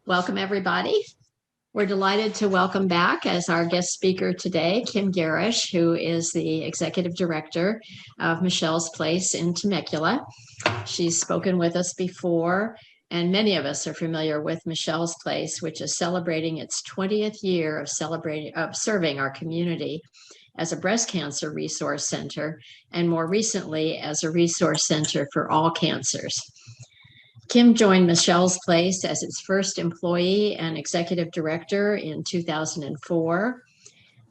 Welcome, everybody. We're delighted to welcome back as our guest speaker today, Kim Garrish, who is the Executive Director of Michelle's Place in Temecula. She's spoken with us before, and many of us are familiar with Michelle's Place, which is celebrating its 20th year of serving our community as a breast cancer resource center, and more recently as a resource center for all cancers. Kim joined Michelle's Place as its first employee and executive director in 2004.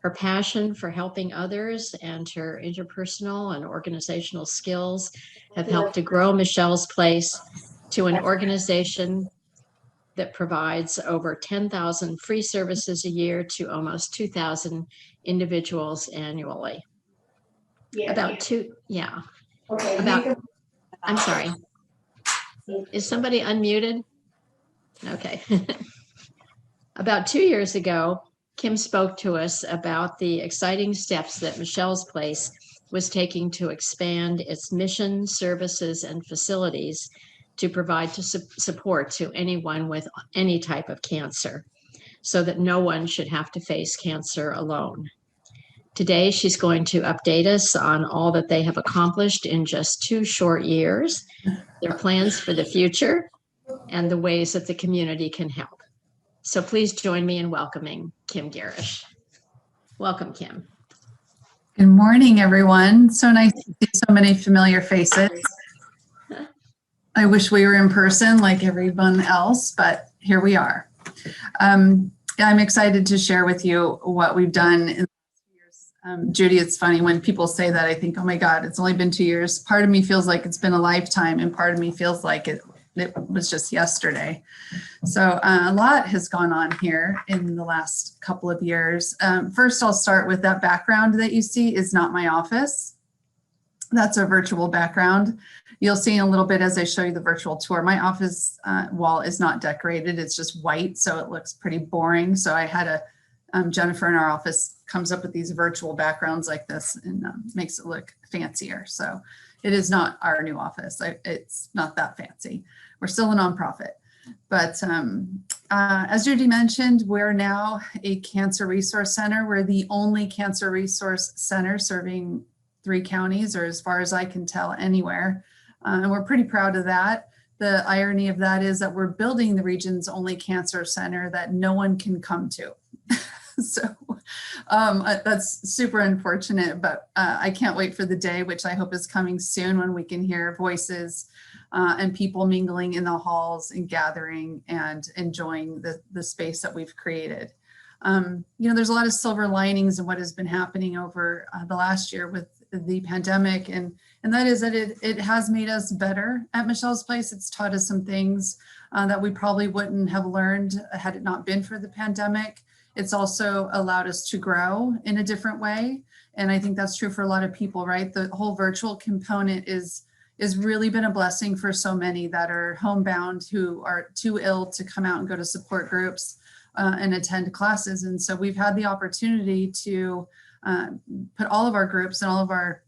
Her passion for helping others and her interpersonal and organizational skills have helped to grow Michelle's Place to an organization that provides over 10,000 free services a year to almost 2,000 individuals annually. I'm sorry. Is somebody unmuted? Okay. About 2 years ago, Kim spoke to us about the exciting steps that Michelle's Place was taking to expand its mission, services, and facilities to provide support to anyone with any type of cancer, so that no one should have to face cancer alone. Today, she's going to update us on all that they have accomplished in just 2 short years, their plans for the future, and the ways that the community can help. So please join me in welcoming Kim Garrish. Welcome, Kim. Good morning, everyone. So nice to see so many familiar faces. I wish we were in person like everyone else, but here we are. I'm excited to share with you what we've done in Judy, it's funny when people say that, I think, oh my God, it's only been 2 years. Part of me feels like it's been a lifetime, and part of me feels like it was just yesterday. So a lot has gone on here in the last couple of years. First, I'll start with that background that you see is not my office. That's a virtual background. You'll see in a little bit as I show you the virtual tour. My office wall is not decorated. It's just white, so it looks pretty boring. So I had Jennifer in our office comes up with these virtual backgrounds like this and makes it look fancier. So it is not our new office. It's not that fancy. We're still a nonprofit. But as Judy mentioned, we're now a cancer resource center. We're the only cancer resource center serving 3 counties, or as far as I can tell, anywhere. And we're pretty proud of that. The irony of that is that we're building the region's only cancer center that no one can come to. So that's super unfortunate, but I can't wait for the day, which I hope is coming soon, when we can hear voices and people mingling in the halls and gathering and enjoying the space that we've created. There's a lot of silver linings in what has been happening over the last year with the pandemic, and that is that it has made us better at Michelle's Place. It's taught us some things that we probably wouldn't have learned had it not been for the pandemic. It's also allowed us to grow in a different way. And I think that's true for a lot of people, right? The whole virtual component is really been a blessing for so many that are homebound, who are too ill to come out and go to support groups and attend classes. And so we've had the opportunity to put all of our groups and all of our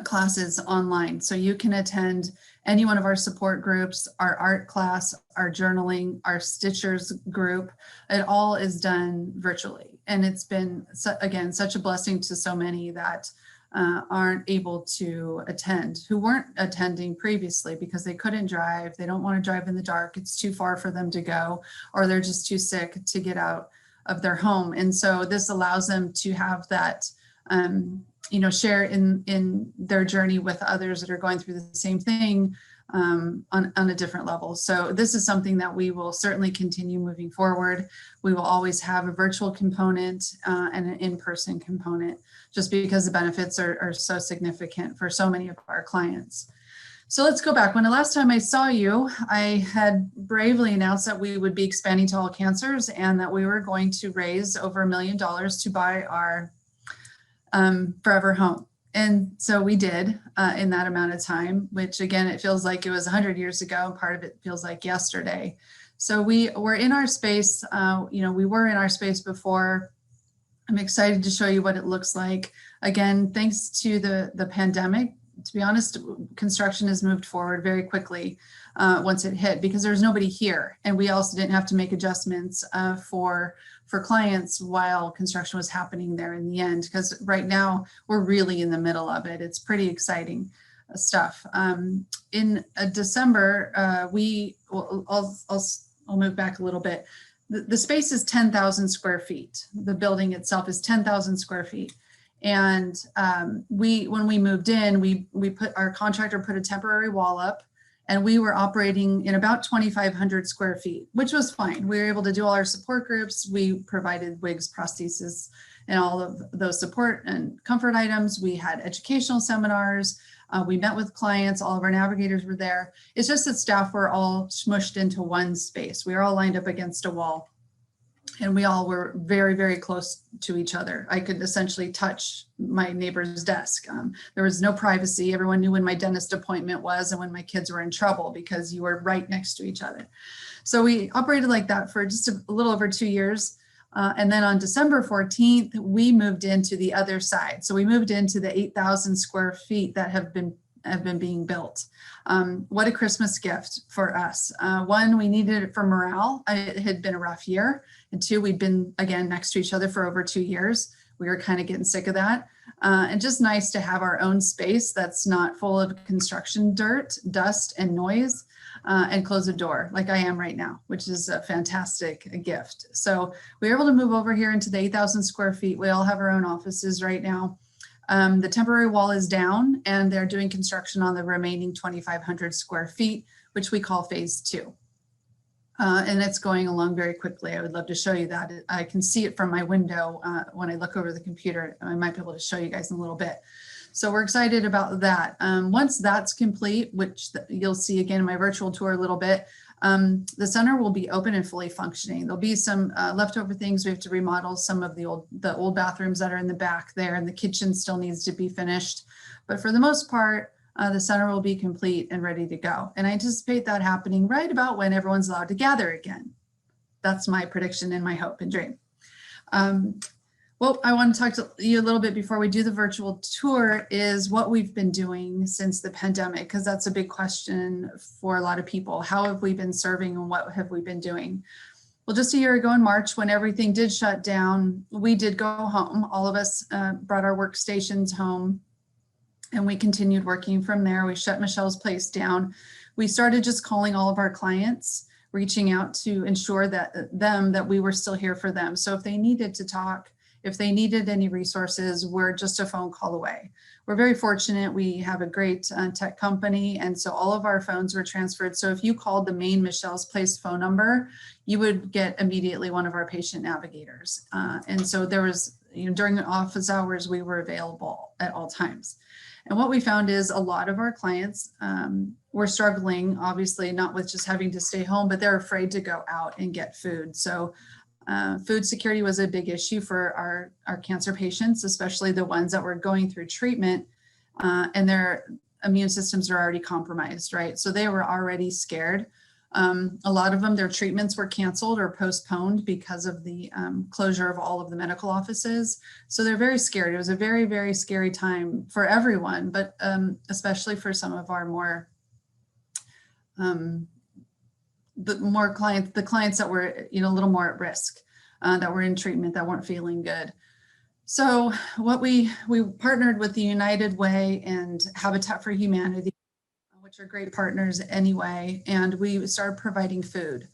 classes online. So you can attend any one of our support groups, our art class, our journaling, our Stitchers group. It all is done virtually. And it's been, again, such a blessing to so many that aren't able to attend, who weren't attending previously because they couldn't drive. They don't want to drive in the dark. It's too far for them to go, or they're just too sick to get out of their home. And so this allows them to have that share in their journey with others that are going through the same thing on a different level. So this is something that we will certainly continue moving forward. We will always have a virtual component and an in-person component, just because the benefits are so significant for so many of our clients. So let's go back. When the last time I saw you, I had bravely announced that we would be expanding to all cancers and that we were going to raise over $1 million to buy our forever home. And so we did in that amount of time, which again, it feels like it was 100 years ago, and part of it feels like yesterday. So we were in our space, we were in our space before. I'm excited to show you what it looks like. Again, thanks to the pandemic, to be honest, construction has moved forward very quickly once it hit, because there's nobody here. And we also didn't have to make adjustments for clients while construction was happening there in the end, because right now we're really in the middle of it. It's pretty exciting stuff. In December, I'll move back a little bit. The space is 10,000 square feet. The building itself is 10,000 square feet. And when we moved in, our contractor put a temporary wall up, and we were operating in about 2,500 square feet, which was fine. We were able to do all our support groups. We provided wigs, prostheses, and all of those support and comfort items. We had educational seminars. We met with clients. All of our navigators were there. It's just that staff were all smushed into one space. We were all lined up against a wall, and we all were very, very close to each other. I could essentially touch my neighbor's desk. There was no privacy. Everyone knew when my dentist appointment was and when my kids were in trouble, because you were right next to each other. So we operated like that for just a little over 2 years. And then on December 14th, we moved into the other side. So we moved into the 8,000 square feet that have been being built. What a Christmas gift for us. One, we needed it for morale. It had been a rough year. And two, we'd been, again, next to each other for over 2 years. We were kind of getting sick of that. And just nice to have our own space that's not full of construction dirt, dust, and noise, and close a door like I am right now, which is a fantastic gift. So we were able to move over here into the 8,000 square feet. We all have our own offices right now. The temporary wall is down, and they're doing construction on the remaining 2,500 square feet, which we call phase 2. And it's going along very quickly. I would love to show you that. I can see it from my window when I look over the computer. I might be able to show you guys in a little bit. So we're excited about that. Once that's complete, which you'll see again in my virtual tour a little bit, the center will be open and fully functioning. There'll be some leftover things. We have to remodel some of the old bathrooms that are in the back there, and the kitchen still needs to be finished. But for the most part, the center will be complete and ready to go. And I anticipate that happening right about when everyone's allowed to gather again. That's my prediction and my hope and dream. Well, I want to talk to you a little bit before we do the virtual tour is what we've been doing since the pandemic, because that's a big question for a lot of people. How have we been serving and what have we been doing? Well, just a year ago in March, when everything did shut down, we did go home. All of us brought our workstations home, and we continued working from there. We shut Michelle's place down. We started just calling all of our clients, reaching out to ensure that we were still here for them. So if they needed to talk, if they needed any resources, we're just a phone call away. We're very fortunate. We have a great tech company, and so all of our phones were transferred. So if you called the main Michelle's Place phone number, you would get immediately one of our patient navigators. And so there was, during office hours, we were available at all times. And what we found is a lot of our clients were struggling, obviously not with just having to stay home, but they're afraid to go out and get food. So food security was a big issue for our cancer patients, especially the ones that were going through treatment and their immune systems are already compromised, right? So they were already scared. A lot of them, their treatments were canceled or postponed because of the closure of all of the medical offices. So they're very scared. It was a very, very scary time for everyone, but especially for some of our the clients that were, a little more at risk, that were in treatment, that weren't feeling good. So what we partnered with the United Way and Habitat for Humanity, which are great partners anyway, and we started providing food.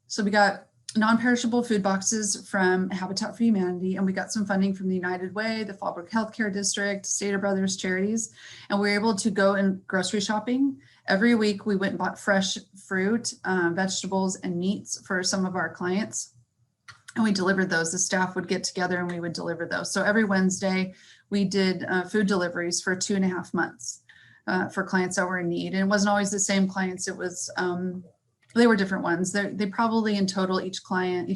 So we got non-perishable food boxes from Habitat for Humanity, and we got some funding from the United Way, the Fallbrook Healthcare District, Stater Brothers Charities, and we were able to go and grocery shopping. Every week we went and bought fresh fruit, vegetables, and meats for some of our clients, and we delivered those. The staff would get together and we would deliver those. So every Wednesday we did food deliveries for 2.5 months for clients that were in need. And it wasn't always the same clients. It was, they were different ones. They probably in total, each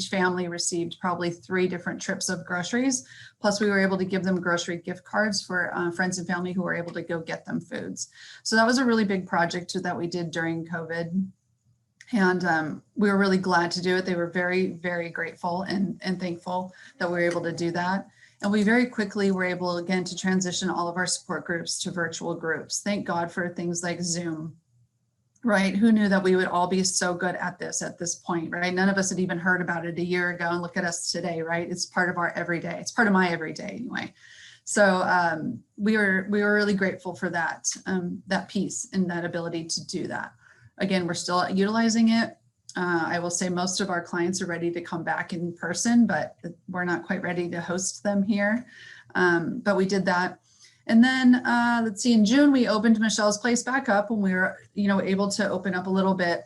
family received probably 3 different trips of groceries. Plus we were able to give them grocery gift cards for friends and family who were able to go get them foods. So that was a really big project that we did during COVID. And we were really glad to do it. They were very, very grateful and thankful that we were able to do that. And we very quickly were able, again, to transition all of our support groups to virtual groups. Thank God for things like Zoom, right? Who knew that we would all be so good at this point, right? None of us had even heard about it a year ago, and look at us today, right? It's part of our everyday. It's part of my everyday anyway. So we were really grateful for that, that piece and that ability to do that. Again, we're still utilizing it. I will say most of our clients are ready to come back in person, but we're not quite ready to host them here. But we did that. And then let's see, in June, we opened Michelle's Place back up when we were, able to open up a little bit.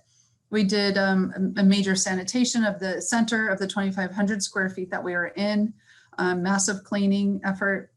We did a major sanitation of the center of the 2,500 square feet that we were in, massive cleaning effort.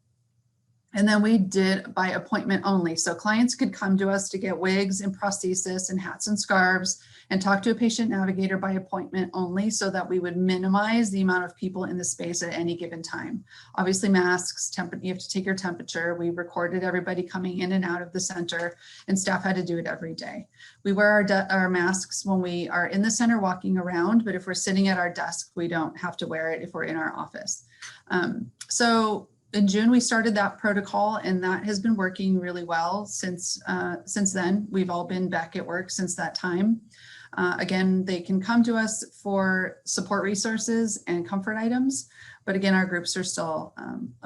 And then we did by appointment only. So clients could come to us to get wigs and prosthesis and hats and scarves and talk to a patient navigator by appointment only, so that we would minimize the amount of people in the space at any given time. Obviously masks, you have to take your temperature. We recorded everybody coming in and out of the center, and staff had to do it every day. We wear our masks when we are in the center walking around, but if we're sitting at our desk, we don't have to wear it if we're in our office. So in June, we started that protocol, and that has been working really well since then. We've all been back at work since that time. Again, they can come to us for support resources and comfort items, but again, our groups are still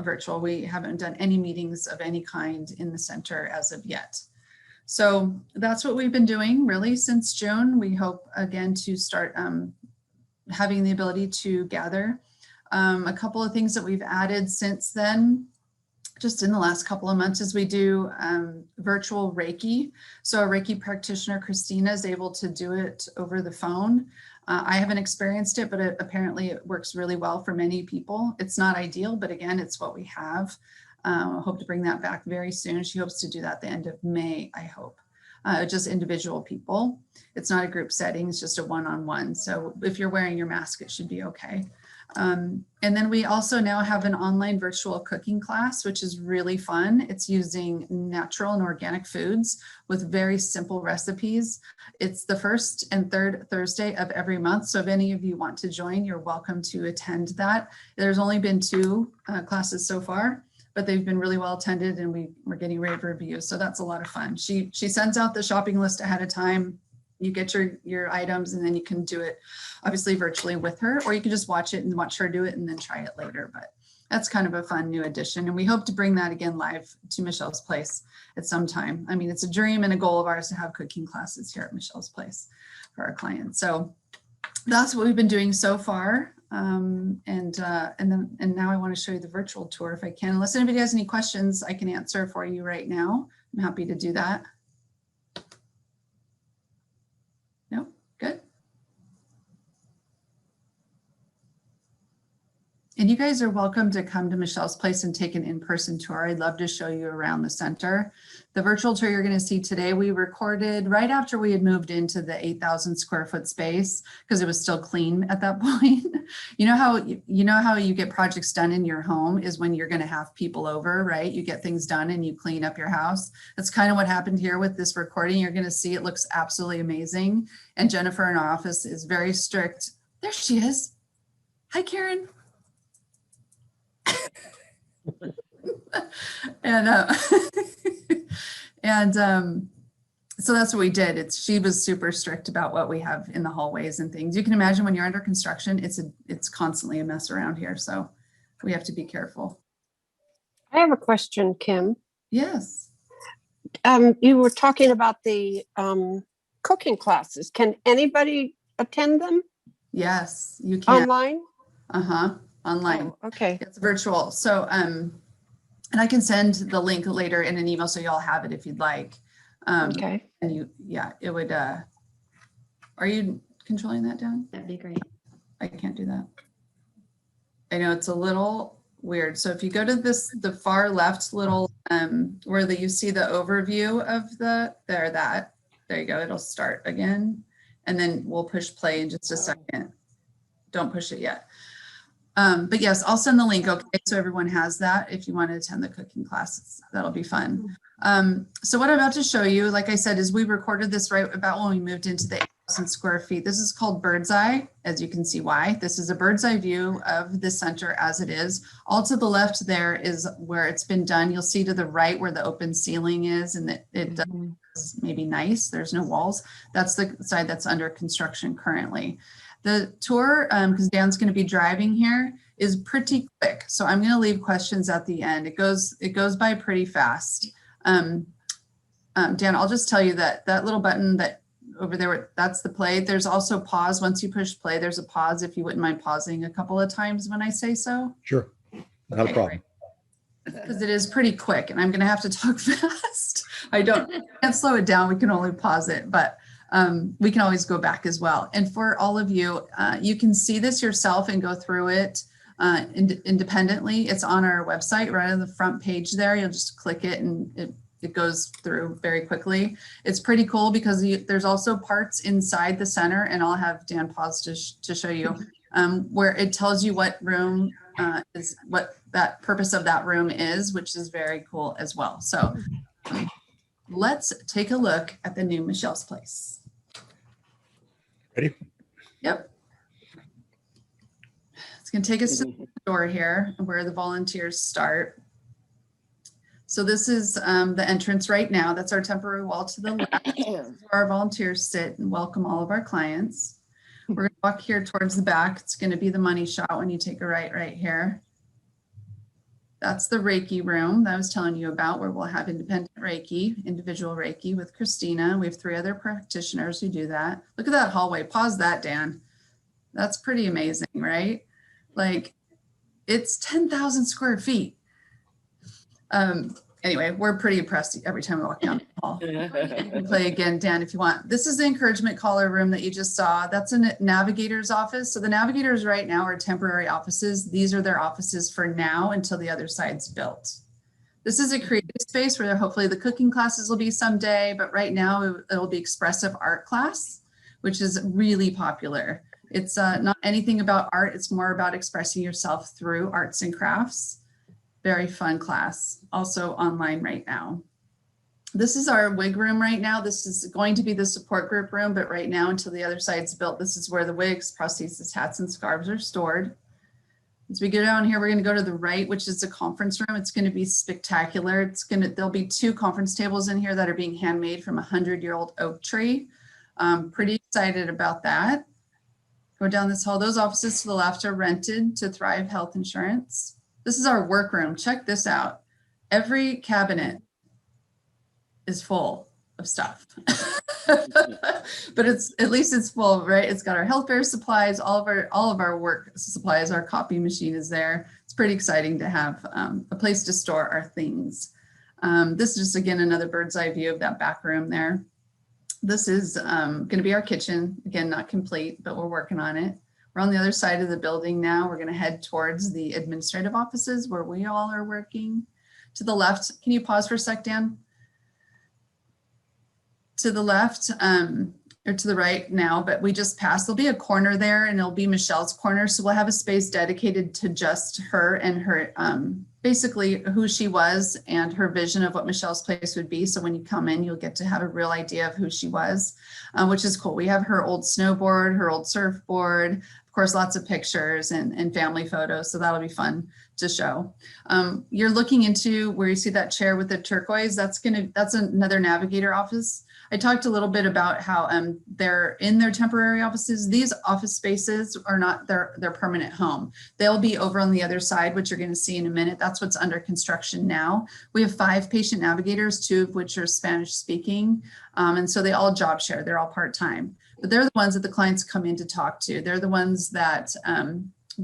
virtual. We haven't done any meetings of any kind in the center as of yet. So that's what we've been doing really since June. We hope again to start having the ability to gather. A couple of things that we've added since then, just in the last couple of months, is we do virtual Reiki. So a Reiki practitioner, Christina, is able to do it over the phone. I haven't experienced it, but apparently it works really well for many people. It's not ideal, but again, it's what we have. I hope to bring that back very soon. She hopes to do that at the end of May, I hope. Just individual people. It's not a group setting, it's just a one-on-one. So if you're wearing your mask, it should be okay. And then we also now have an online virtual cooking class, which is really fun. It's using natural and organic foods with very simple recipes. It's the first and third Thursday of every month. So if any of you want to join, you're welcome to attend that. There's only been 2 classes so far, but they've been really well attended, and we're getting rave reviews. So that's a lot of fun. She sends out the shopping list ahead of time. You get your items, and then you can do it obviously virtually with her, or you can just watch it and watch her do it and then try it later. But that's kind of a fun new addition. And we hope to bring that again live to Michelle's Place at some time. I mean, it's a dream and a goal of ours to have cooking classes here at Michelle's Place for our clients. So that's what we've been doing so far. And now I want to show you the virtual tour if I can. Unless anybody has any questions I can answer for you right now. I'm happy to do that. No, good. And you guys are welcome to come to Michelle's Place and take an in-person tour. I'd love to show you around the center. The virtual tour you're going to see today, we recorded right after we had moved into the 8,000 square foot space, because it was still clean at that point. You know how you get projects done in your home is when you're going to have people over, right? You get things done and you clean up your house. That's kind of what happened here with this recording. You're going to see it looks absolutely amazing. And Jennifer in our office is very strict. There she is. Hi, Karen. So that's what we did. She was super strict about what we have in the hallways and things. You can imagine when you're under construction, it's constantly a mess around here. So we have to be careful. I have a question, Kim. Yes. You were talking about the cooking classes. Can anybody attend them? Yes, you can. Online? Online. Oh, okay. It's virtual. So, and I can send the link later in an email so you all have it if you'd like. Okay. And it would, are you controlling that down? That'd be great. I can't do that. I know it's a little weird. So if you go to the far left little, where you see the overview of there you go. It'll start again. And then we'll push play in just a second. Don't push it yet. But yes, I'll send the link. Okay. So everyone has that. If you want to attend the cooking classes, that'll be fun. So what I'm about to show you, like I said, is we recorded this right about when we moved into the square feet. This is called bird's eye, as you can see why. This is a bird's eye view of the center as it is. All to the left there is where it's been done. You'll see to the right where the open ceiling is, and it does maybe nice. There's no walls. That's the side that's under construction currently. The tour, because Dan's going to be driving here, is pretty quick. So I'm going to leave questions at the end. It goes by pretty fast. Dan, I'll just tell you that that little button that over there, that's the play. There's also pause. Once you push play, there's a pause if you wouldn't mind pausing a couple of times when I say so. Sure, not a problem. Because it is pretty quick and I'm going to have to talk fast. I can't slow it down. We can only pause it, but we can always go back as well. And for all of you, you can see this yourself and go through it independently. It's on our website right on the front page there. You'll just click it and it goes through very quickly. It's pretty cool because there's also parts inside the center, and I'll have Dan pause to show you where it tells you what room is, what that purpose of that room is, which is very cool as well. So let's take a look at the new Michelle's Place. Ready? Yep. It's going to take us to the door here where the volunteers start. So this is the entrance right now. That's our temporary wall to the left. Where our volunteers sit and welcome all of our clients. We're going to walk here towards the back. It's going to be the money shot when you take a right here. That's the Reiki room that I was telling you about, where we'll have independent Reiki, individual Reiki with Christina. We have 3 other practitioners who do that. Look at that hallway. Pause that, Dan. That's pretty amazing, right? Like, it's 10,000 square feet. Anyway, we're pretty impressed every time we walk down the hall. You can play again, Dan, if you want. This is the encouragement caller room that you just saw. That's a Navigators office. So the Navigators right now are temporary offices. These are their offices for now until the other side's built. This is a creative space where hopefully the cooking classes will be someday, but right now it'll be expressive art class, which is really popular. It's not anything about art. It's more about expressing yourself through arts and crafts. Very fun class, also online right now. This is our wig room right now. This is going to be the support group room, but right now until the other side's built, this is where the wigs, prosthesis, hats, and scarves are stored. As we go down here, we're going to go to the right, which is the conference room. It's going to be spectacular. There'll be 2 conference tables in here that are being handmade from a 100-year-old oak tree. Pretty excited about that. Go down this hall. Those offices to the left are rented to Thrive Health Insurance. This is our workroom. Check this out. Every cabinet is full of stuff, but at least it's full, right? It's got our health fair supplies, all of our work supplies. Our copy machine is there. It's pretty exciting to have a place to store our things. This is just, again, another bird's eye view of that back room there. This is going to be our kitchen. Again, not complete, but we're working on it. We're on the other side of the building now. We're going to head towards the administrative offices where we all are working. To the left, can you pause for a sec, Dan? To the left, or to the right now, but we just passed. There'll be a corner there and it'll be Michelle's corner. So we'll have a space dedicated to just her and her, basically who she was and her vision of what Michelle's Place would be. So when you come in, you'll get to have a real idea of who she was, which is cool. We have her old snowboard, her old surfboard, of course, lots of pictures and family photos. So that'll be fun to show. You're looking into where you see that chair with the turquoise. That's another Navigator office. I talked a little bit about how they're in their temporary offices. These office spaces are not their permanent home. They'll be over on the other side, which you're going to see in a minute. That's what's under construction now. We have 5 patient navigators, 2 of which are Spanish speaking. And so they all job share. They're all part-time. But they're the ones that the clients come in to talk to. They're the ones that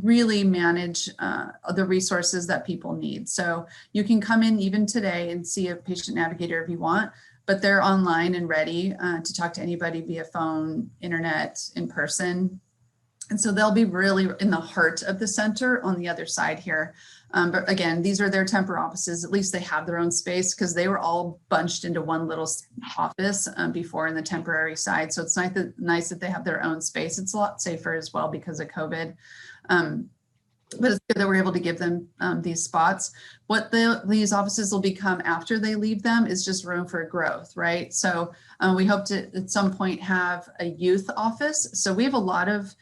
really manage the resources that people need. So you can come in even today and see a patient navigator if you want, but they're online and ready to talk to anybody via phone, internet, in person. And so they'll be really in the heart of the center on the other side here. But again, these are their temporary offices. At least they have their own space because they were all bunched into one little office before in the temporary side. So it's nice that they have their own space. It's a lot safer as well because of COVID. But it's good that we're able to give them these spots. What these offices will become after they leave them is just room for growth, right? So we hope to at some point have a youth office. So we have a lot of,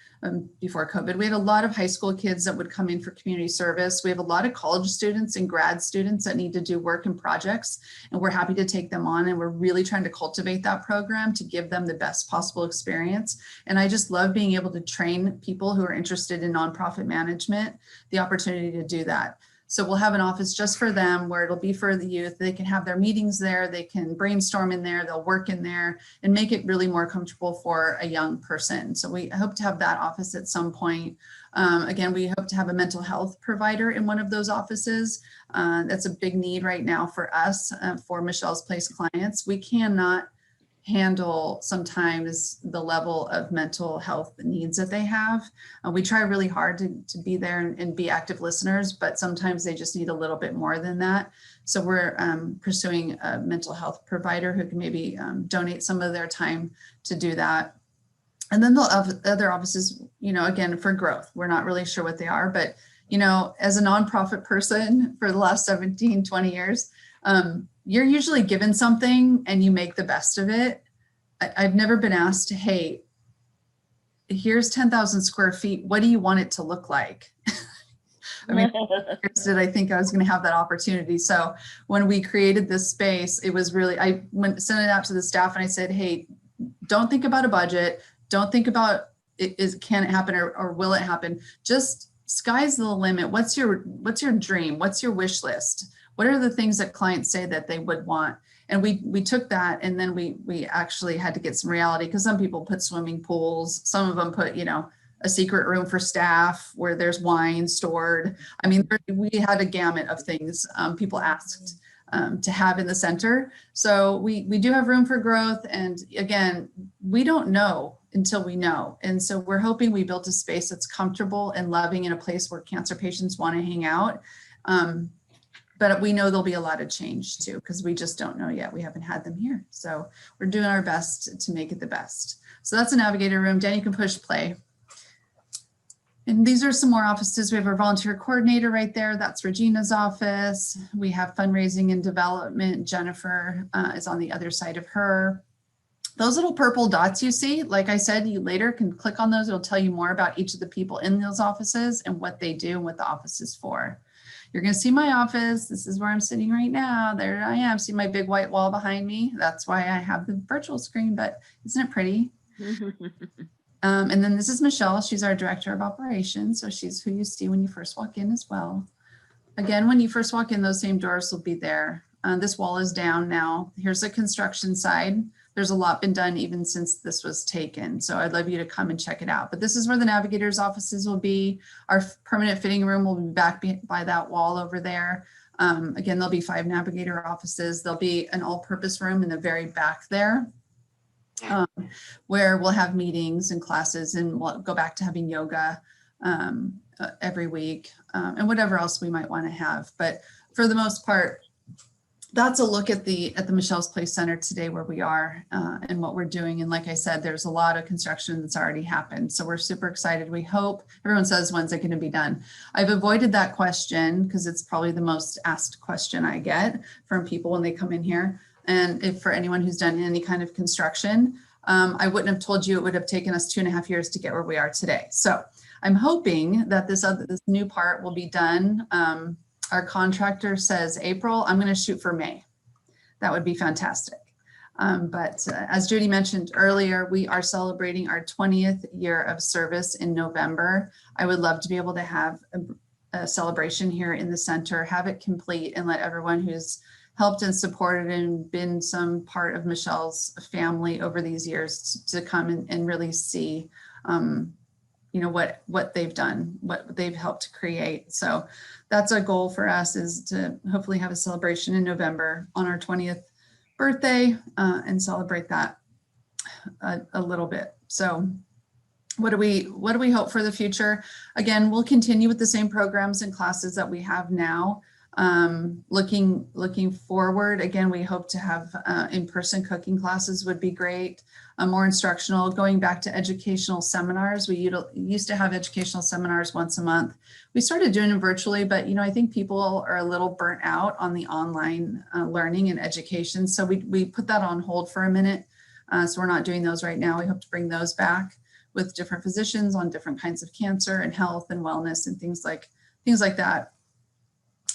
before COVID, we had a lot of high school kids that would come in for community service. We have a lot of college students and grad students that need to do work and projects, and we're happy to take them on. And we're really trying to cultivate that program to give them the best possible experience. And I just love being able to train people who are interested in nonprofit management the opportunity to do that. So we'll have an office just for them where it'll be for the youth. They can have their meetings there, they can brainstorm in there, they'll work in there and make it really more comfortable for a young person. So we hope to have that office at some point. Again, we hope to have a mental health provider in one of those offices. That's a big need right now for us, for Michelle's Place clients. We cannot handle sometimes the level of mental health needs that they have. We try really hard to be there and be active listeners, but sometimes they just need a little bit more than that. So we're pursuing a mental health provider who can maybe donate some of their time to do that. And then the other offices, you know, again, for growth, we're not really sure what they are, but, you know, as a nonprofit person for the last 17, 20 years, you're usually given something and you make the best of it. I've never been asked, hey, here's 10,000 square feet. What do you want it to look like? I mean, did I think I was going to have that opportunity? So when we created this space, it was really, I sent it out to the staff and I said, hey, don't think about a budget. Don't think about can it happen or will it happen? Just sky's the limit. What's your dream? What's your wish list? What are the things that clients say that they would want? And we took that, and then we actually had to get some reality, because some people put swimming pools, some of them put, you know, a secret room for staff where there's wine stored. I mean, we had a gamut of things people asked to have in the center. So we do have room for growth. And again, we don't know until we know. And so we're hoping we built a space that's comfortable and loving, in a place where cancer patients want to hang out. But we know there'll be a lot of change too, because we just don't know yet. We haven't had them here. So we're doing our best to make it the best. So that's a Navigator room. Dan, you can push play. And these are some more offices. We have our volunteer coordinator right there. That's Regina's office. We have fundraising and development. Jennifer is on the other side of her. Those little purple dots you see, like I said, you later can click on those. It'll tell you more about each of the people in those offices and what they do and what the office is for. You're going to see my office. This is where I'm sitting right now. There I am. See my big white wall behind me? That's why I have the virtual screen, but isn't it pretty? And then this is Michelle. She's our director of operations. So she's who you see when you first walk in as well. Again, when you first walk in, those same doors will be there. This wall is down now. Here's the construction side. There's a lot been done even since this was taken. So I'd love you to come and check it out. But this is where the Navigators offices will be. Our permanent fitting room will be back by that wall over there. Again, there'll be 5 Navigator offices. There'll be an all-purpose room in the very back there, where we'll have meetings and classes, and we'll go back to having yoga every week, and whatever else we might want to have. But for the most part, that's a look at the Michelle's Place Center today, where we are and what we're doing. And like I said, there's a lot of construction that's already happened. So we're super excited. We hope, everyone says, when's it going to be done? I've avoided that question because it's probably the most asked question I get from people when they come in here. And if for anyone who's done any kind of construction, I wouldn't have told you it would have taken us 2.5 years to get where we are today. So I'm hoping that this new part will be done. Our contractor says April. I'm going to shoot for May. That would be fantastic. But as Judy mentioned earlier, we are celebrating our 20th year of service in November. I would love to be able to have a celebration here in the center, have it complete, and let everyone who's helped and supported and been some part of Michelle's family over these years to come and really see you know, what they've done, what they've helped to create. So that's our goal for us, is to hopefully have a celebration in November on our 20th birthday and celebrate that a little bit. So what do we hope for the future? Again, we'll continue with the same programs and classes that we have now. Looking forward, again, we hope to have in-person cooking classes would be great. More instructional, going back to educational seminars. We used to have educational seminars once a month. We started doing them virtually, but I think people are a little burnt out on the online learning and education. So we put that on hold for a minute. So we're not doing those right now. We hope to bring those back with different physicians on different kinds of cancer and health and wellness and things like that.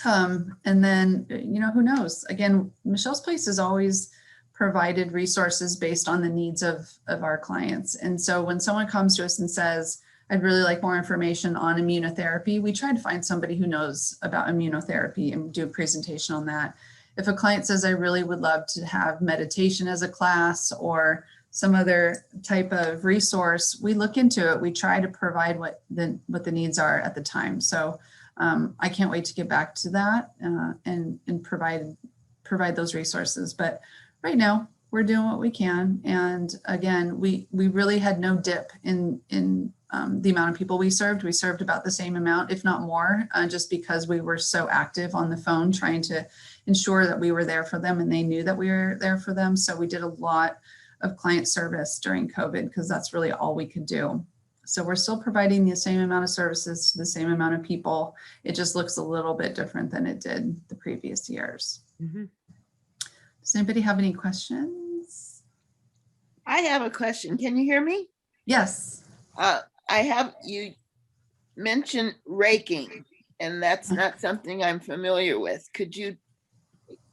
And then, who knows? Again, Michelle's Place has always provided resources based on the needs of our clients. And so when someone comes to us and says, I'd really like more information on immunotherapy, we try to find somebody who knows about immunotherapy and do a presentation on that. If a client says, I really would love to have meditation as a class or some other type of resource, we look into it. We try to provide what the needs are at the time. So I can't wait to get back to that and provide those resources. But right now we're doing what we can. And again, we really had no dip in the amount of people we served. We served about the same amount, if not more, just because we were so active on the phone trying to ensure that we were there for them and they knew that we were there for them. So we did a lot of client service during COVID because that's really all we could do. So we're still providing the same amount of services to the same amount of people. It just looks a little bit different than it did the previous years. Mm-hmm. Does anybody have any questions? I have a question. Can you hear me? Yes. You mentioned raking, and that's not something I'm familiar with. Could you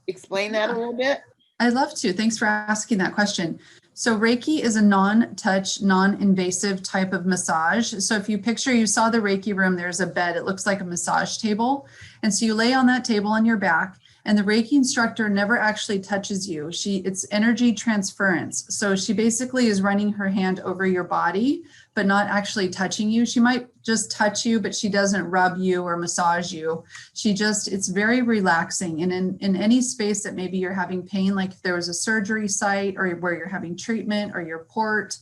explain that a little bit? I'd love to. Thanks for asking that question. So Reiki is a non-touch, non-invasive type of massage. So if you saw the Reiki room, there's a bed. It looks like a massage table. And so you lay on that table on your back, and the Reiki instructor never actually touches you. It's energy transference. So she basically is running her hand over your body, but not actually touching you. She might just touch you, but she doesn't rub you or massage you. It's very relaxing. And in any space that maybe you're having pain, like if there was a surgery site or where you're having treatment or your port,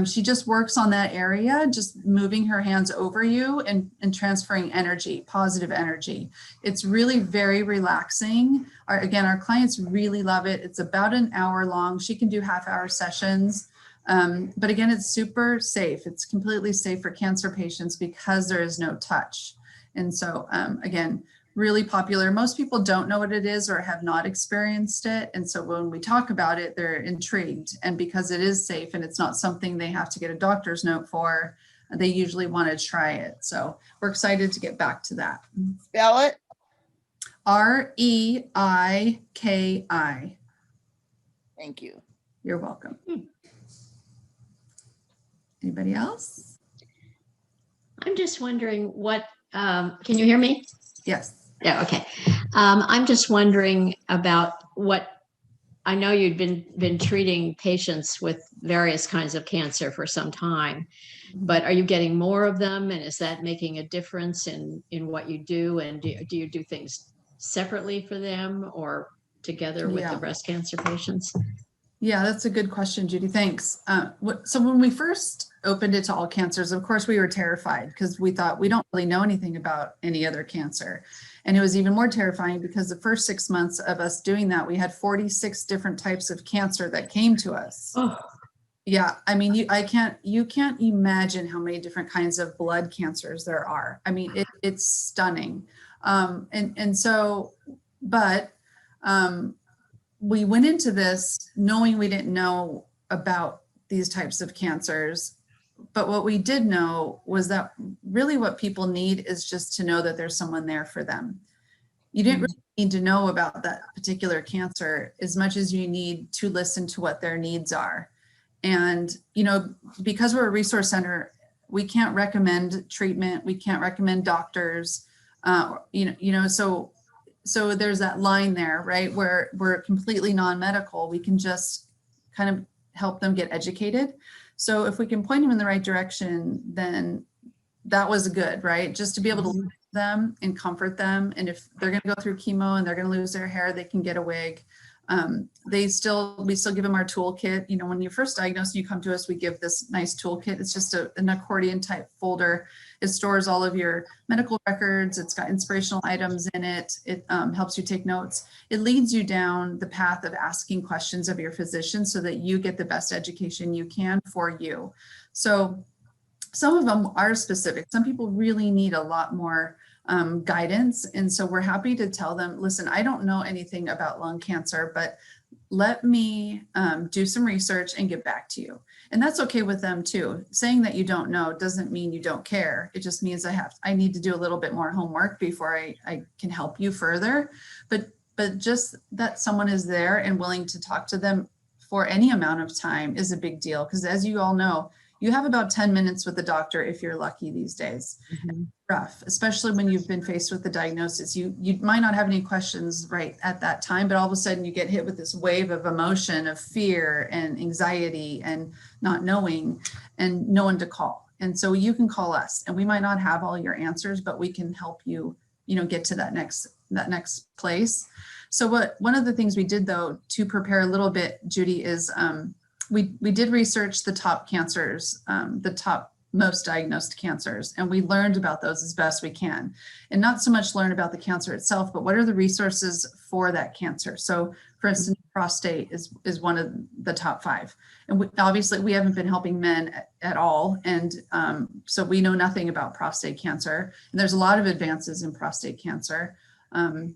she just works on that area, just moving her hands over you and transferring energy, positive energy. It's really very relaxing. Our clients really love it. It's about an hour long. She can do half-hour sessions. But again, it's super safe. It's completely safe for cancer patients because there is no touch. And so again, really popular. Most people don't know what it is or have not experienced it. And so when we talk about it, they're intrigued. And because it is safe and it's not something they have to get a doctor's note for, they usually want to try it. So we're excited to get back to that. Spell it. Reiki. Thank you. You're welcome. Anybody else? I'm just wondering can you hear me? Yes. Yeah, okay. I'm just wondering about I know you'd been treating patients with various kinds of cancer for some time, but are you getting more of them? And is that making a difference in what you do? And do you do things separately for them or together with the breast cancer patients? Yeah, that's a good question, Judy. Thanks. So when we first opened it to all cancers, of course, we were terrified because we thought we don't really know anything about any other cancer. And it was even more terrifying because the first 6 months of us doing that, we had 46 different types of cancer that came to us. Oh. Yeah, I mean, you can't imagine how many different kinds of blood cancers there are. I mean, it's stunning. We went into this knowing we didn't know about these types of cancers, but what we did know was that really what people need is just to know that there's someone there for them. You didn't really need to know about that particular cancer as much as you need to listen to what their needs are. And, because we're a resource center, we can't recommend treatment. We can't recommend doctors, so there's that line there, right? Where we're completely non-medical. We can just kind of help them get educated. So if we can point them in the right direction, then that was good, right? Just to be able to listen to them and comfort them. And if they're going to go through chemo and they're going to lose their hair, they can get a wig. we still give them our toolkit. You know, when you're first diagnosed, you come to us, we give this nice toolkit. It's just an accordion type folder. It stores all of your medical records. It's got inspirational items in it. It helps you take notes. It leads you down the path of asking questions of your physician so that you get the best education you can for you. So some of them are specific. Some people really need a lot more guidance. And so we're happy to tell them, listen, I don't know anything about lung cancer, but let me do some research and get back to you. And that's okay with them too. Saying that you don't know doesn't mean you don't care. It just means I need to do a little bit more homework before I can help you further. But just that someone is there and willing to talk to them for any amount of time is a big deal. Because as you all know, you have about 10 minutes with the doctor if you're lucky these days. Mm-hmm. Rough, especially when you've been faced with the diagnosis. You might not have any questions right at that time, but all of a sudden you get hit with this wave of emotion, of fear and anxiety and not knowing, and no one to call. And so you can call us, and we might not have all your answers, but we can help you, get to that next place. So one of the things we did though to prepare a little bit, Judy, is we did research the top cancers, the top most diagnosed cancers, and we learned about those as best we can, and not so much learn about the cancer itself, but what are the resources for that cancer. So for instance, prostate is one of the top 5, and obviously we haven't been helping men at all, and so we know nothing about prostate cancer, and there's a lot of advances in prostate cancer, and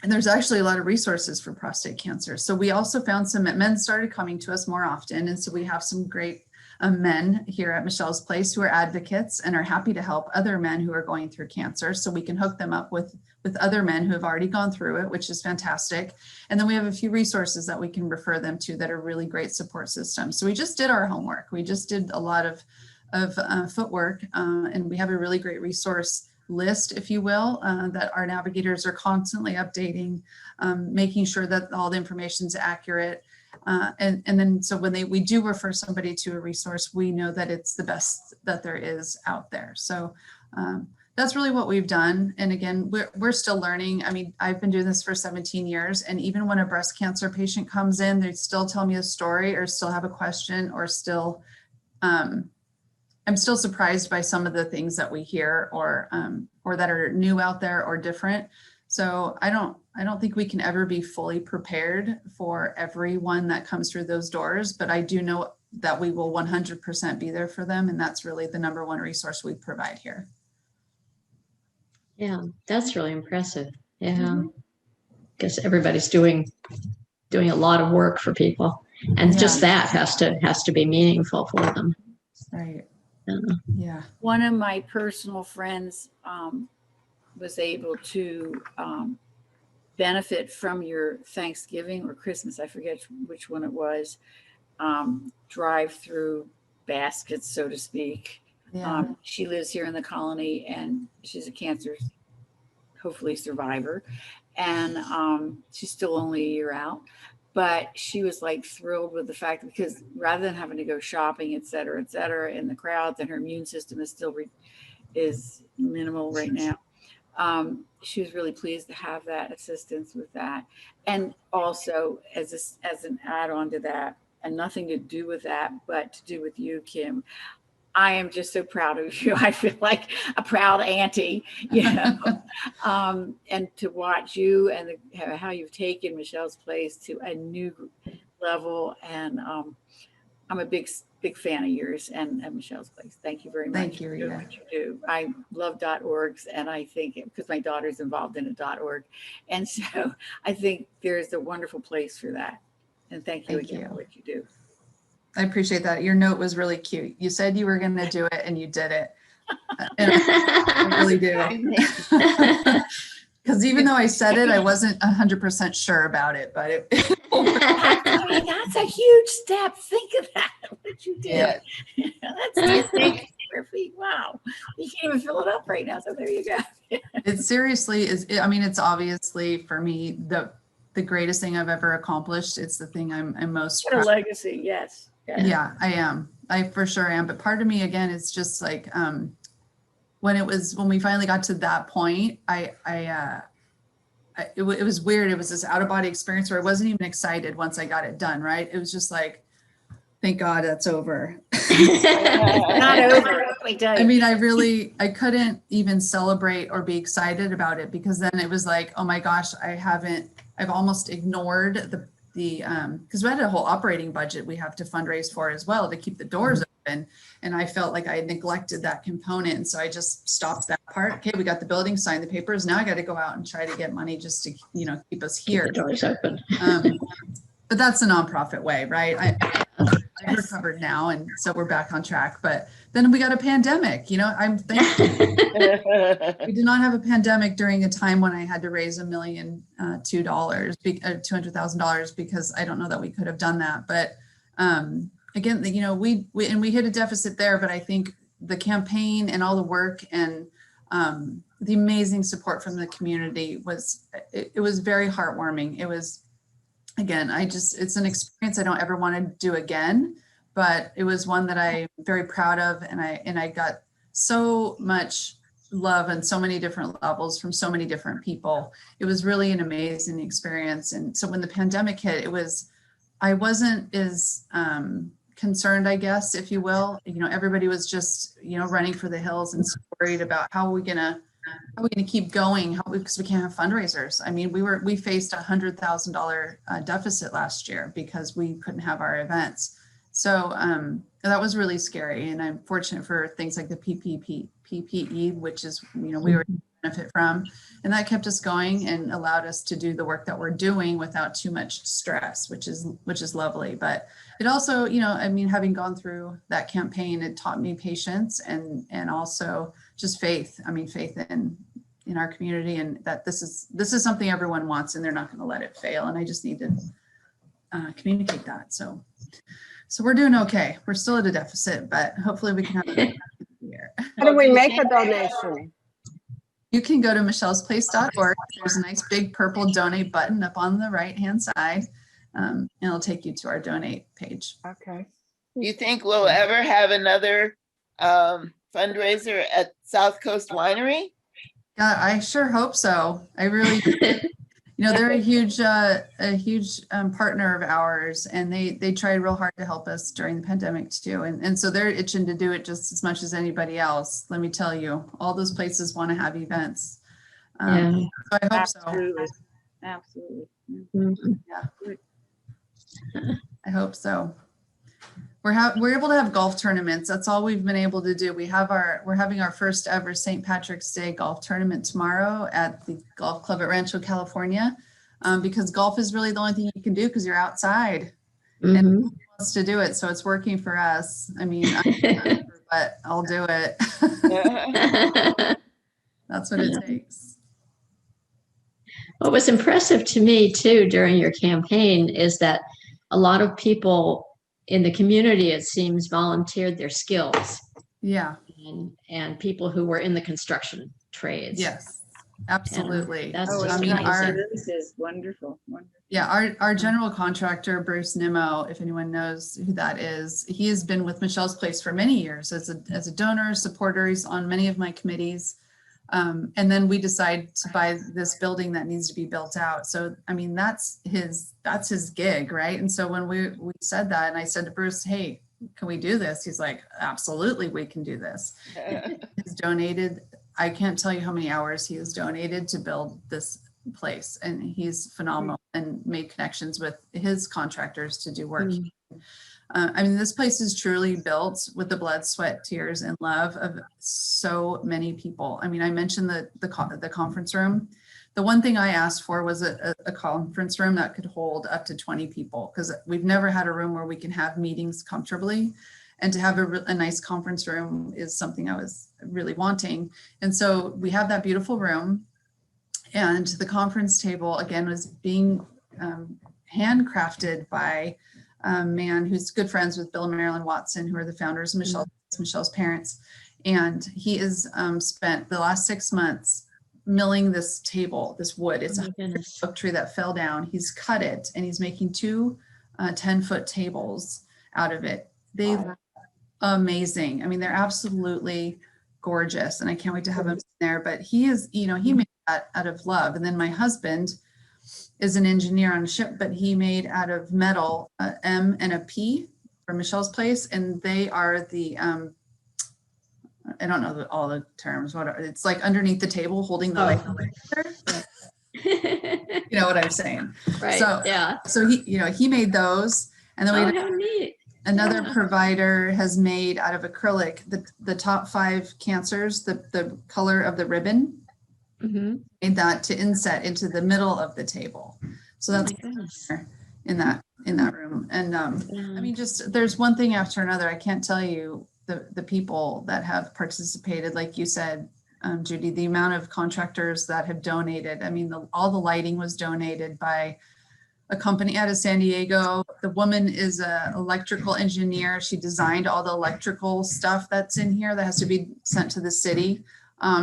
there's actually a lot of resources for prostate cancer. So we also found some men started coming to us more often, and so we have some great men here at Michelle's Place who are advocates and are happy to help other men who are going through cancer. So we can hook them up with other men who have already gone through it, which is fantastic. And then we have a few resources that we can refer them to that are really great support systems. So we just did our homework. We just did a lot of footwork, and we have a really great resource list, if you will, that our navigators are constantly updating, making sure that all the information is accurate. And then so when we do refer somebody to a resource, we know that it's the best that there is out there. So that's really what we've done. And again, we're still learning. I mean, I've been doing this for 17 years. And even when a breast cancer patient comes in, they still tell me a story or still have a question or still, I'm still surprised by some of the things that we hear or that are new out there or different. So I don't think we can ever be fully prepared for everyone that comes through those doors, but I do know that we will 100% be there for them. And that's really the number one resource we provide here. Yeah, that's really impressive. Yeah, because everybody's doing a lot of work for people, and just that has to be meaningful for them. Right. Yeah. One of my personal friends was able to benefit from your Thanksgiving or Christmas, I forget which one it was, drive-through baskets, so to speak. Yeah. She lives here in the colony, and she's a cancer, hopefully, survivor. And she's still only a year out. But she was like thrilled with the fact, because rather than having to go shopping, et cetera, in the crowds, and her immune system is still is minimal right now. She was really pleased to have that assistance with that. And also as an add-on to that, and nothing to do with that, but to do with you, Kim, I am just so proud of you. I feel like a proud auntie, and to watch you and how you've taken Michelle's Place to a new level. And I'm a big fan of yours and Michelle's Place. Thank you very much. Thank you, Rita. For doing what you do. I love .orgs, and I think because my daughter's involved in a .org, and so I think there's a wonderful place for that. And thank you again for what you do. I appreciate that. Your note was really cute. You said you were going to do it and you did it. And I really do. Because even though I said it, I wasn't 100% sure about it, but I mean, that's a huge step. Think of that, what you did. Yeah. That's 10 square feet. Wow. You can't even fill it up right now. So there you go. It seriously is. I mean, it's obviously for me, the greatest thing I've ever accomplished. It's the thing I'm most proud of. A legacy. Yes. Yeah, I am. I for sure am. But part of me, again, it's just like when we finally got to that point, it was weird. It was this out of body experience where I wasn't even excited once I got it done. Right. It was just like, thank God that's over. Not over. Let me tell I you. mean, I couldn't even celebrate or be excited about it because then it was like, oh my gosh, I've almost ignored the because we had a whole operating budget we have to fundraise for as well to keep the doors open. And I felt like I had neglected that component. And so I just stopped that part. Okay, we got the building, signed the papers. Now I got to go out and try to get money just to, keep us here. The doors open. But that's a nonprofit way, right? I've recovered now, and so we're back on track. But then we got a pandemic. I'm thankful we did not have a pandemic during a time when I had to raise $200,000 because I don't know that we could have done that. But again, we hit a deficit there. But I think the campaign and all the work and the amazing support from the community was very heartwarming. It was. Again, it's an experience I don't ever want to do again, but it was one that I'm very proud of. And I got so much love on so many different levels from so many different people. It was really an amazing experience. And so when the pandemic hit, I wasn't as concerned, I guess, if you will. Everybody was just, running for the hills and so worried about how are we going to keep going? Because we can't have fundraisers. I mean, we faced $100,000 deficit last year because we couldn't have our events. So that was really scary. And I'm fortunate for things like the PPE, which is, we were benefit from, and that kept us going and allowed us to do the work that we're doing without too much stress, which is lovely. But it also, having gone through that campaign, it taught me patience and also just faith. Faith in our community, and that this is something everyone wants, and they're not going to let it fail. And I just need to communicate that. So we're doing okay. We're still at a deficit, but hopefully we can have a year. How do we make a donation? You can go to michellesplace.org. There's a nice big purple donate button up on the right-hand side, and it'll take you to our donate page. Okay. Do you think we'll ever have another fundraiser at South Coast Winery? Yeah, I sure hope so. I really, they're a huge partner of ours, and they tried real hard to help us during the pandemic too. And so they're itching to do it just as much as anybody else. Let me tell you, all those places want to have events. So I hope Absolutely. so. Absolutely. Yeah, I hope so. We're able to have golf tournaments. That's all we've been able to do. We're having our first ever St. Patrick's Day golf tournament tomorrow at the golf club at Rancho, California, because golf is really the only thing you can do because you're outside and who wants to do it. So it's working for us. But I'll do it. That's what it takes. What was impressive to me too during your campaign is that a lot of people in the community, it seems, volunteered their skills. Yeah. And people who were in the construction trades. Yes, absolutely. That's Oh, just this is wonderful. Yeah, our general contractor, Bruce Nimmo, if anyone knows who that is, he has been with Michelle's Place for many years as a donor, supporter. He's on many of my committees. And then we decide to buy this building that needs to be built out. So, that's his gig, right? And so when we said that, and I said to Bruce, hey, can we do this? He's like, absolutely, we can do this. He's donated, I can't tell you how many hours he has donated to build this place. And he's phenomenal and made connections with his contractors to do work. This place is truly built with the blood, sweat, tears, and love of so many people. I mentioned the conference room. The one thing I asked for was a conference room that could hold up to 20 people, because we've never had a room where we can have meetings comfortably. And to have a nice conference room is something I was really wanting. And so we have that beautiful room. And the conference table, again, was being handcrafted by a man who's good friends with Bill and Marilyn Watson, who are the founders of Michelle's parents. And he has spent the last 6 months milling this table, this wood. It's a oak tree that fell down. He's cut it, and he's making two 10-foot tables out of it. They look amazing. They're absolutely gorgeous, and I can't wait to have him there. But he is, he made that out of love. And then my husband is an engineer on a ship, but he made out of metal a M and a P for Michelle's Place, and they are the I don't know all the terms. It's like underneath the table holding the light. You know what I'm saying? Right. So yeah. So he made those, and then we had how neat. another provider has made out of acrylic the top 5 cancers, the color of the ribbon. Mm-hmm. Made that to inset into the middle of the table. So that's in that room. And I mean, just there's one thing after another. I can't tell you the people that have participated, like you said, Judy, the amount of contractors that have donated. I mean, all the lighting was donated by a company out of San Diego. The woman is an electrical engineer. She designed all the electrical stuff that's in here that has to be sent to the city.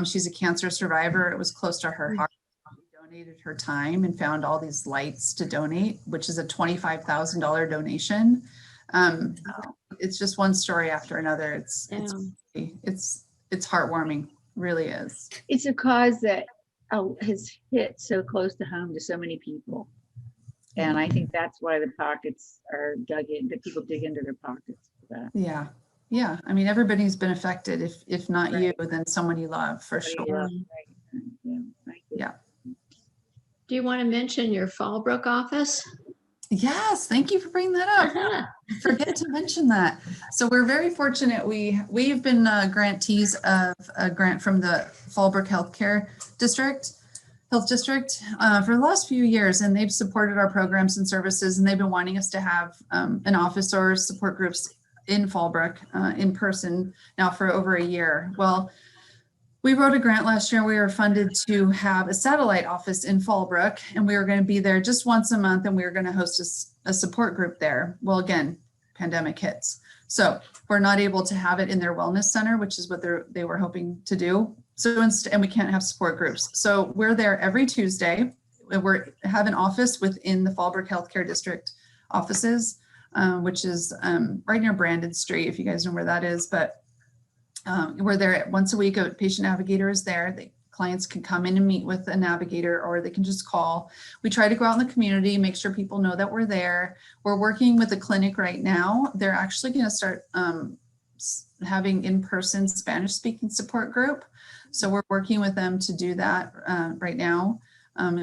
She's a cancer survivor. It was close to her heart. She donated her time and found all these lights to donate, which is a $25,000 donation. It's just one story after another. It's heartwarming, really is. It's a cause that has hit so close to home to so many people. And I think that's why the pockets are dug in, that people dig into their pockets for that. Yeah. Yeah. I mean, everybody's been affected. If not you, then someone you love, for sure. Yeah. Do you want to mention your Fallbrook office? Yes. Thank you for bringing that up. Forget to mention that. So we're very fortunate. We've been grantees of a grant from the Fallbrook Health District for the last few years, and they've supported our programs and services, and they've been wanting us to have an office or support groups in Fallbrook in person now for over a year. Well, we wrote a grant last year. We were funded to have a satellite office in Fallbrook, and we were going to be there just once a month, and we were going to host a support group there. Well, again, pandemic hits. So we're not able to have it in their wellness center, which is what they were hoping to do. So and we can't have support groups. So we're there every Tuesday. We have an office within the Fallbrook Healthcare District offices, which is right near Brandon Street, if you guys know where that is. But we're there once a week. A patient navigator is there. The clients can come in and meet with a navigator, or they can just call. We try to go out in the community, make sure people know that we're there. We're working with a clinic right now. They're actually going to start having in-person Spanish speaking support group. So we're working with them to do that right now,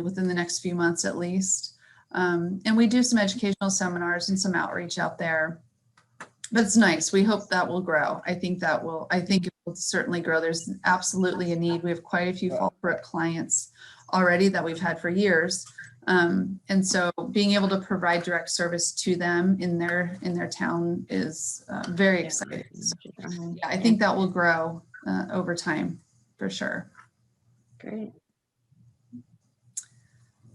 within the next few months at least. And we do some educational seminars and some outreach out there. But it's nice. We hope that will grow. I think it will certainly grow. There's absolutely a need. We have quite a few Fallbrook clients already that we've had for years. And so being able to provide direct service to them in their town is very exciting. So, yeah, I think that will grow over time for sure. Great.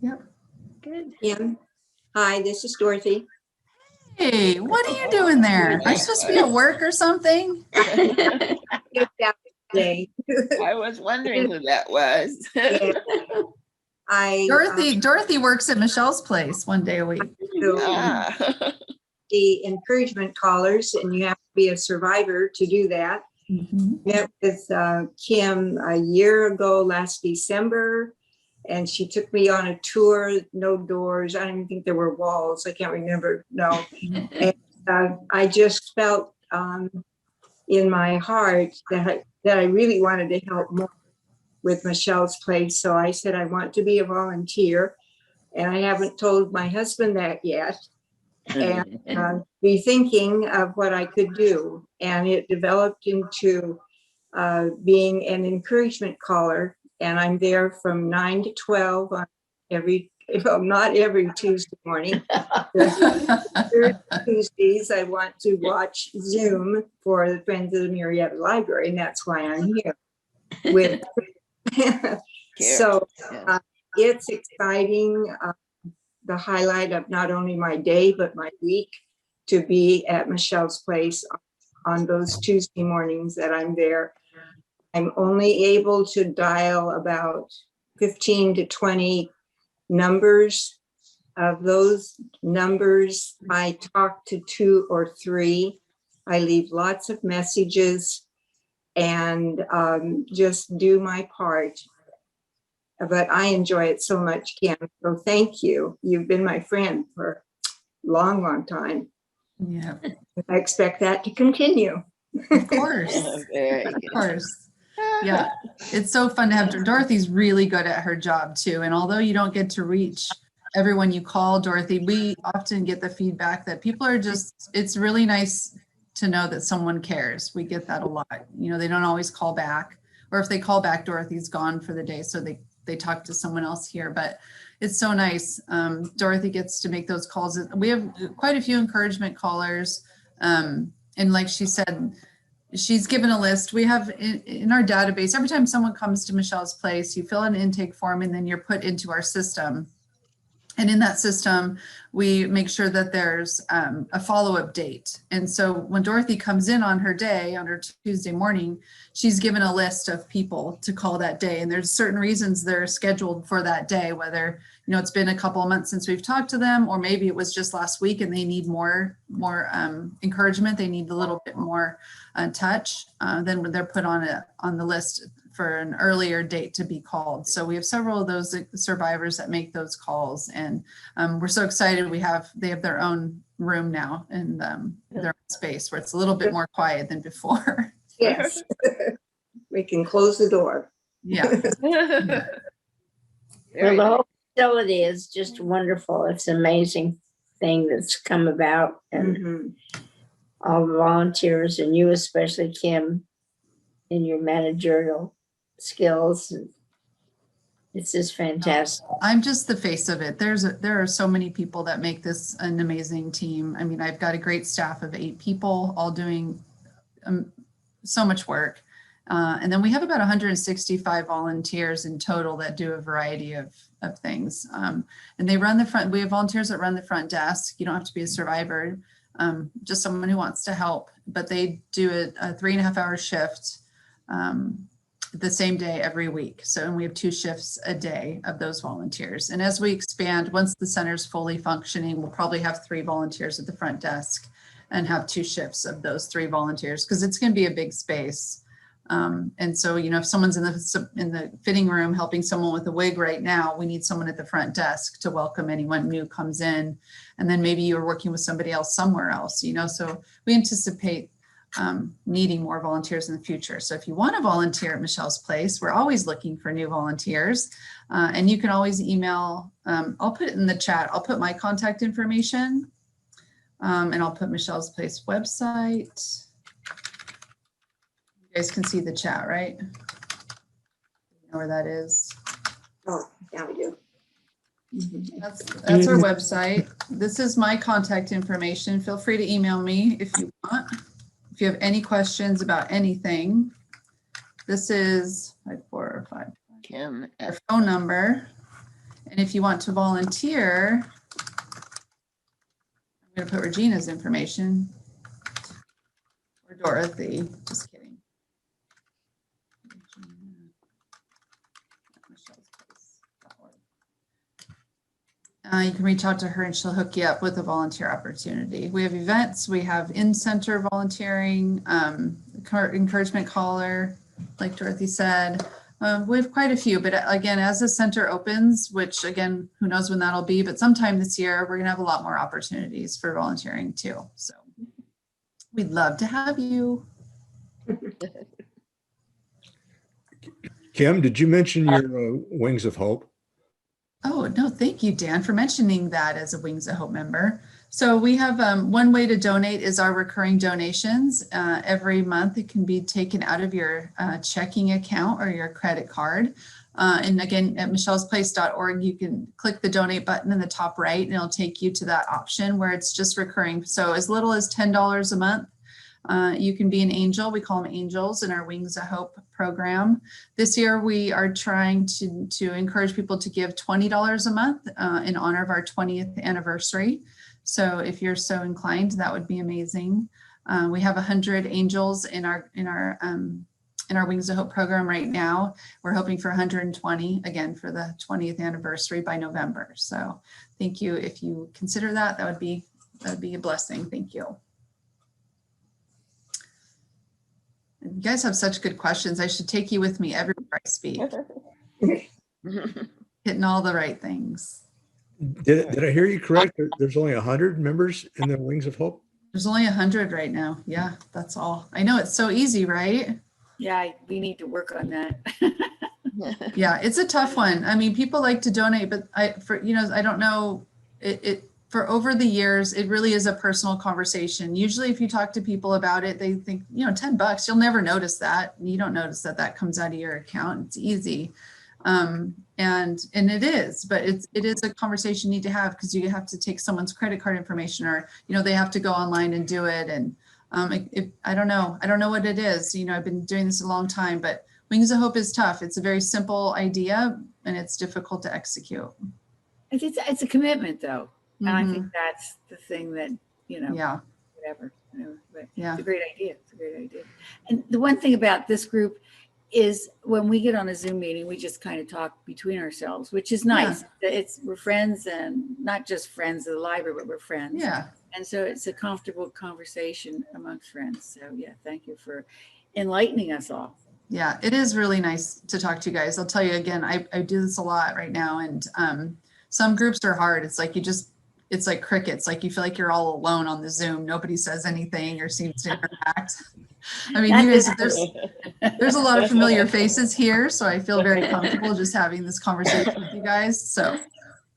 Yep. Good. Kim, hi, this is Dorothy. Hey, what are you doing there? Are you supposed to be at work or something? Today. I was wondering who that was. Dorothy works at Michelle's Place one day a week. Ah. The encouragement callers, and you have to be a survivor to do that. Met with Kim a year ago last December, and she took me on a tour, no doors. I don't even think there were walls. I can't remember. No. And I just felt in my heart that I really wanted to help more with Michelle's Place. So I said, I want to be a volunteer. And I haven't told my husband that yet. And be thinking of what I could do. And it developed into being an encouragement caller. And I'm there from 9 to 12 on not every Tuesday morning. Tuesdays, I want to watch Zoom for the Friends of the Marietta Library, and that's why I'm here. With so it's exciting. The highlight of not only my day but my week to be at Michelle's Place on those Tuesday mornings that I'm there. I'm only able to dial about 15 to 20 numbers. Of those numbers, I talk to 2 or 3. I leave lots of messages. and just do my part. But I enjoy it so much, Kim. So thank you. You've been my friend for a long, long time. Yeah, I expect that to continue. of course. Very Of good. course. Yeah, it's so fun to have Dorothy's really good at her job too. And although you don't get to reach everyone you call, Dorothy, we often get the feedback that people are just, it's really nice to know that someone cares. We get that a lot. You know, they don't always call back, or if they call back, Dorothy's gone for the day. So they talk to someone else here, but it's so nice. Dorothy gets to make those calls. We have quite a few encouragement callers. And like she said, she's given a list. We have in our database, every time someone comes to Michelle's Place, you fill out an intake form and then you're put into our system. And in that system, we make sure that there's a follow-up date. And so when Dorothy comes in on her day, on her Tuesday morning, she's given a list of people to call that day. And there's certain reasons they're scheduled for that day, whether, you know, it's been a couple of months since we've talked to them, or maybe it was just last week and they need more encouragement. They need a little bit more touch. Then they're put on the list for an earlier date to be called. So we have several of those survivors that make those calls, and we're so excited. They have their own room now in their own space where it's a little bit more quiet than before. Yes. We can close the door. Yeah. Well, the whole facility is just wonderful. It's an amazing thing that's come about, and Mhm. all the volunteers, and you especially, Kim, in your managerial skills. It's just fantastic. I'm just the face of it. There are so many people that make this an amazing team. I mean, I've got a great staff of 8 people, all doing so much work. And then we have about 165 volunteers in total that do a variety of things. And they run we have volunteers that run the front desk. You don't have to be a survivor, just someone who wants to help, but they do a 3.5-hour shift the same day every week. So, and we have 2 shifts a day of those volunteers. And as we expand, once the center's fully functioning, we'll probably have 3 volunteers at the front desk and have 2 shifts of those 3 volunteers, because it's going to be a big space. And so, you know, if someone's in the fitting room helping someone with a wig right now, we need someone at the front desk to welcome anyone new comes in. And then maybe you're working with somebody else somewhere else, you know, so we anticipate needing more volunteers in the future. So if you want to volunteer at Michelle's Place, we're always looking for new volunteers. And you can always email, I'll put it in the chat. I'll put my contact information, and I'll put Michelle's Place website. You guys can see the chat, right? You know where that is? Oh, yeah, we do. That's our website. This is my contact information. Feel free to email me if you want. If you have any questions about anything, this is 5455. Kim, Our phone number. And if you want to volunteer, I'm going to put Regina's information, or Dorothy, just kidding. You can reach out to her and she'll hook you up with a volunteer opportunity. We have events, we have in-center volunteering, encouragement caller, like Dorothy said. We have quite a few, but again, as the center opens, which again, who knows when that'll be, but sometime this year, we're gonna have a lot more opportunities for volunteering too. So we'd love to have you. Kim, did you mention your Wings of Hope? Oh, no, thank you, Dan, for mentioning that as a Wings of Hope member. So we have one way to donate is our recurring donations. Every month it can be taken out of your checking account or your credit card. And again, at michellesplace.org, you can click the donate button in the top right and it'll take you to that option where it's just recurring. So as little as $10 a month, you can be an angel. We call them angels in our Wings of Hope program. This year, we are trying to encourage people to give $20 a month in honor of our 20th anniversary. So if you're so inclined, that would be amazing. We have 100 angels in our Wings of Hope program right now. We're hoping for 120 again for the 20th anniversary by November. So thank you. If you consider that, that would be a blessing. Thank you. You guys have such good questions. I should take you with me everywhere I speak, hitting all the right things. Did I hear you correct? There's only 100 members in the Wings of Hope? There's only 100 right now. Yeah, that's all. I know it's so easy, right? Yeah, we need to work on that. Yeah, it's a tough one. I mean, people like to donate, but I don't know, for over the years, it really is a personal conversation. Usually if you talk to people about it, they think, $10, you'll never notice that. You don't notice that comes out of your account. It's easy. And it is, but it is a conversation you need to have, because you have to take someone's credit card information, or, they have to go online and do it. And I don't know what it is. I've been doing this a long time, but Wings of Hope is tough. It's a very simple idea and it's difficult to execute. It's a commitment though. And I think that's the thing that, Yeah. whatever. But Yeah. It's a great idea. It's a great idea. And the one thing about this group is when we get on a Zoom meeting, we just kind of talk between ourselves, which is nice. We're friends, and not just friends of the library, but we're friends. Yeah. And so it's a comfortable conversation amongst friends. So yeah, thank you for enlightening us all. Yeah, it is really nice to talk to you guys. I'll tell you again, I do this a lot right now, and some groups are hard. It's like it's like crickets. Like you feel like you're all alone on the Zoom. Nobody says anything or seems to interact. I mean, you guys, there's a lot of familiar faces here, so I feel very comfortable just having this conversation with you guys. So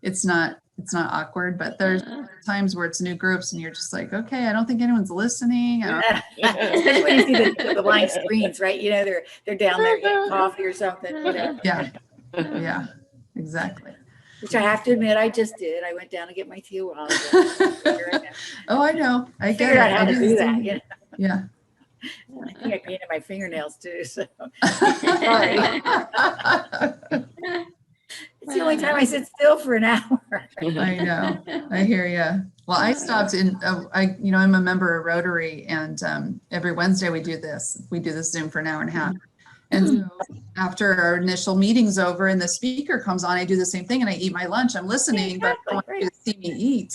it's not awkward, but there's times where it's new groups and you're just like, okay, I don't think anyone's listening. Especially when you see the blank screens, right? They're down there getting coffee or something. Yeah, exactly. Which I have to admit, I just did. I went down to get my tea a while ago. Oh, I know. I figured out how to do that. Yeah. I think I painted my fingernails too. So sorry. It's the only time I sit still for an hour. I know. I hear you. Well, I stopped in. I'm a member of Rotary, and every Wednesday we do this. We do this Zoom for an hour and a half. And so after our initial meeting's over and the speaker comes on, I do the same thing and I eat my lunch. I'm listening, but I want you to see me eat.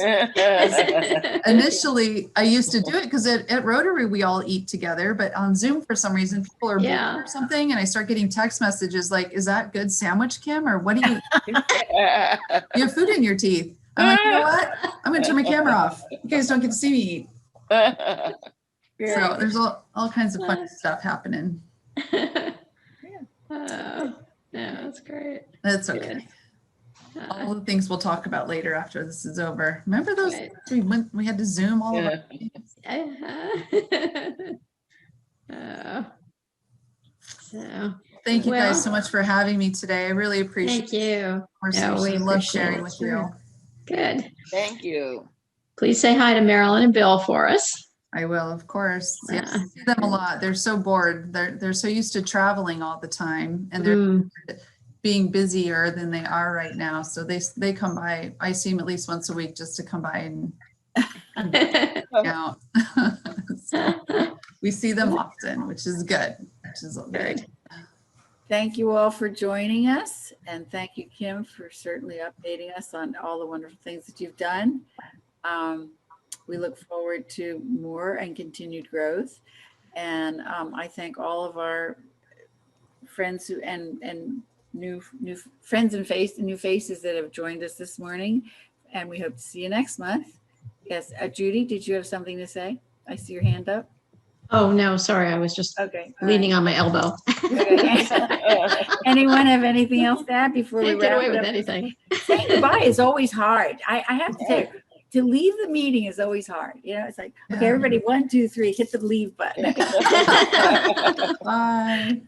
Initially, I used to do it because at Rotary, we all eat together, but on Zoom, for some reason, people are bored or something. And I start getting text messages like, is that good sandwich, Kim? Or what do you eat? You have food in your teeth. I'm like, you know what? I'm going to turn my camera off. You guys don't get to see me eat. So there's all kinds of fun stuff happening. Oh, no, that's great. That's okay. All the things we'll talk about later after this is over. Remember those we had to Zoom all of our So thank you guys so much for having me today. I really appreciate it. Thank you. We love sharing with you. Good. Thank you. Please say hi to Marilyn and Bill for us. I will, of course. Yes, I see them a lot. They're so bored. They're so used to traveling all the time, and they're being busier than they are right now. So they come by. I see them at least once a week just to come by and hang out. So we see them often, which is good. Which is good. Thank you all for joining us, and thank you, Kim, for certainly updating us on all the wonderful things that you've done. We look forward to more and continued growth. And I thank all of our friends and new friends and new faces that have joined us this morning. And we hope to see you next month. Yes, Judy, did you have something to say? I see your hand up. Oh, no, sorry. I was just leaning on my elbow. Anyone have anything else to add before we get wrap away it with up? anything? Saying goodbye is always hard. I have to say, to leave the meeting is always hard. It's like, okay, everybody, 1, 2, 3, hit the leave button. Bye.